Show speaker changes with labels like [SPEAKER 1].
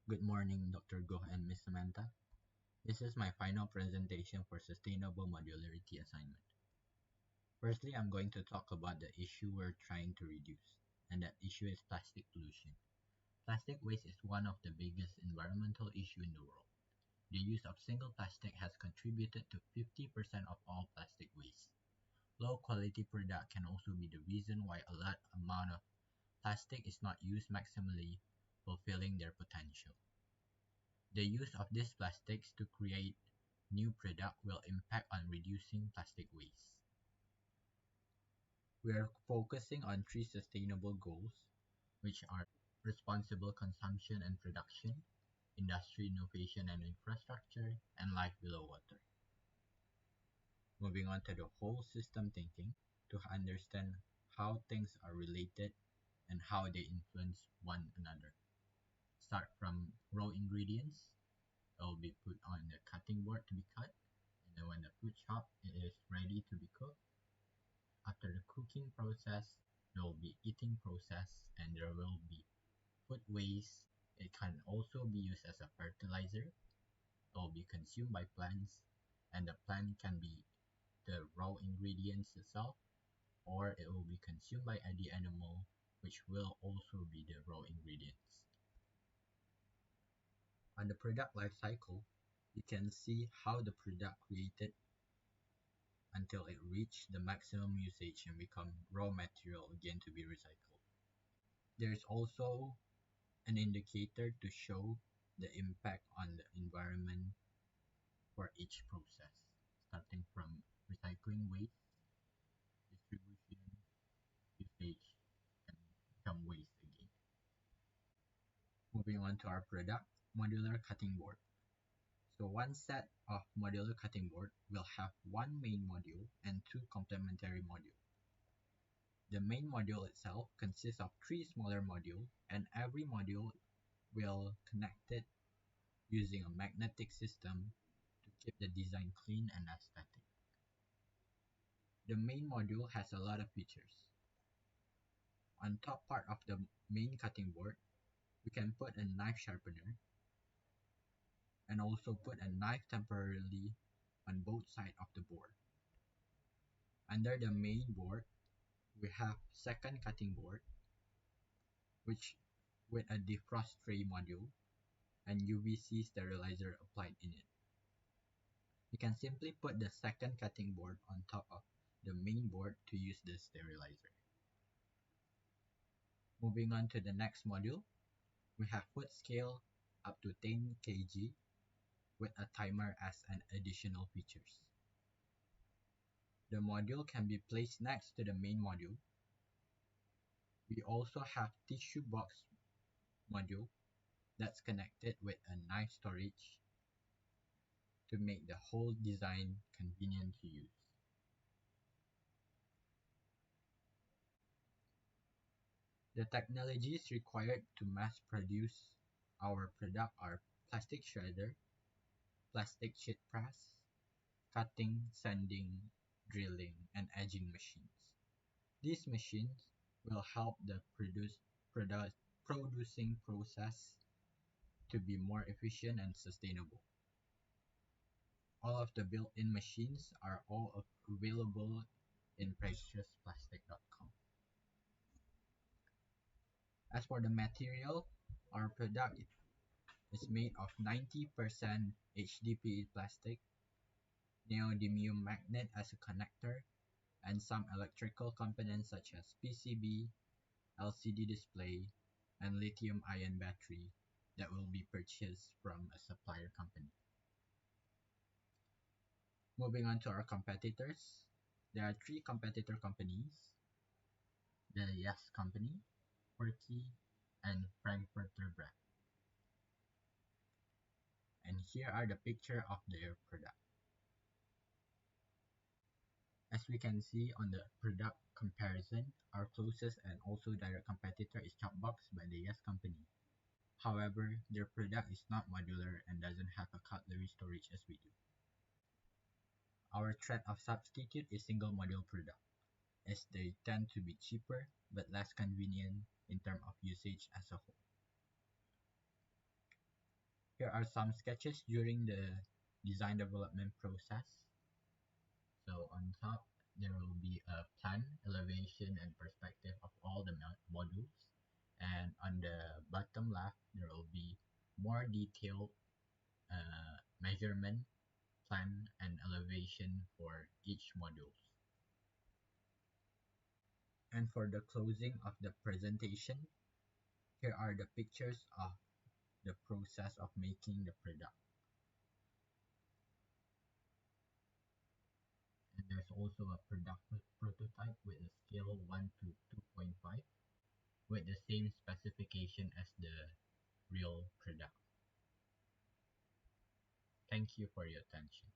[SPEAKER 1] Good morning, Dr. Goh and Ms. Samantha. This is my final presentation for Sustainable Modularity assignment. Firstly, I'm going to talk about the issue we're trying to reduce, and that issue is plastic pollution. Plastic waste is one of the biggest environmental issues in the world. The use of single plastic has contributed to 50% of all plastic waste. Low quality product can also be the reason why a large amount of plastic is not used maximally, fulfilling their potential. The use of these plastics to create new product will impact on reducing plastic waste. We are focusing on three sustainable goals, which are responsible consumption and production, industry innovation and infrastructure, and life below water. Moving on to the whole system thinking to understand how things are related and how they influence one another. Start from raw ingredients. It will be put on the cutting board to be cut, and then when the food shop is ready to be cooked, after the cooking process, there will be eating process, and there will be food waste. It can also be used as a fertilizer. It will be consumed by plants, and the plant can be the raw ingredients itself, or it will be consumed by the animal, which will also be the raw ingredients. On the product life cycle, you can see how the product created until it reached the maximum usage and become raw material again to be recycled. There is also an indicator to show the impact on the environment for each process, starting from recycling waste, distribution, usage, and become waste again. Moving on to our product, modular cutting board. So one set of modular cutting board will have one main module and two complementary modules. The main module itself consists of three smaller modules, and every module will connect it using a magnetic system to keep the design clean and aesthetic. The main module has a lot of features. On top part of the main cutting board, we can put a knife sharpener and also put a knife temporarily on both sides of the board. Under the main board, we have second cutting board, which with a defrost tray module and UVC sterilizer applied in it. You can simply put the second cutting board on top of the main board to use the sterilizer. Moving on to the next module, we have foot scale up to 10 kg with a timer as an additional features. The module can be placed next to the main module. We also have tissue box module that's connected with a knife storage to make the whole design convenient to use. The technologies required to mass produce our product are plastic shredder, plastic sheet press, cutting, sanding, drilling, and edging machines. These machines will help the producing process to be more efficient and sustainable. All of the built-in machines are all available in preciousPlastic.com. As for the material, our product is made of 90% HDPE plastic, neodymium magnet as a connector, and some electrical components such as PCB, LCD display, and lithium-ion battery that will be purchased from a supplier company. Moving on to our competitors, there are three competitor companies: the Yes Company, Quirky, and Frankfurter Brand. And here are the picture of their product. As we can see on the product comparison, our closest and also direct competitor is Chopbox by the Yes Company. However, their product is not modular and doesn't have a cutlery storage as we do. Our threat of substitute is single module product, as they tend to be cheaper but less convenient in terms of usage as a whole. Here are some sketches during the design development process. So on top, there will be a plan, elevation, and perspective of all the modules. And on the bottom left, there will be more detailed measurement, plan, and elevation for each module. And for the closing of the presentation, here are the pictures of the process of making the product. And there's also a product prototype with a scale 1 to 2.5 with the same specification as the real product. Thank you for your attention.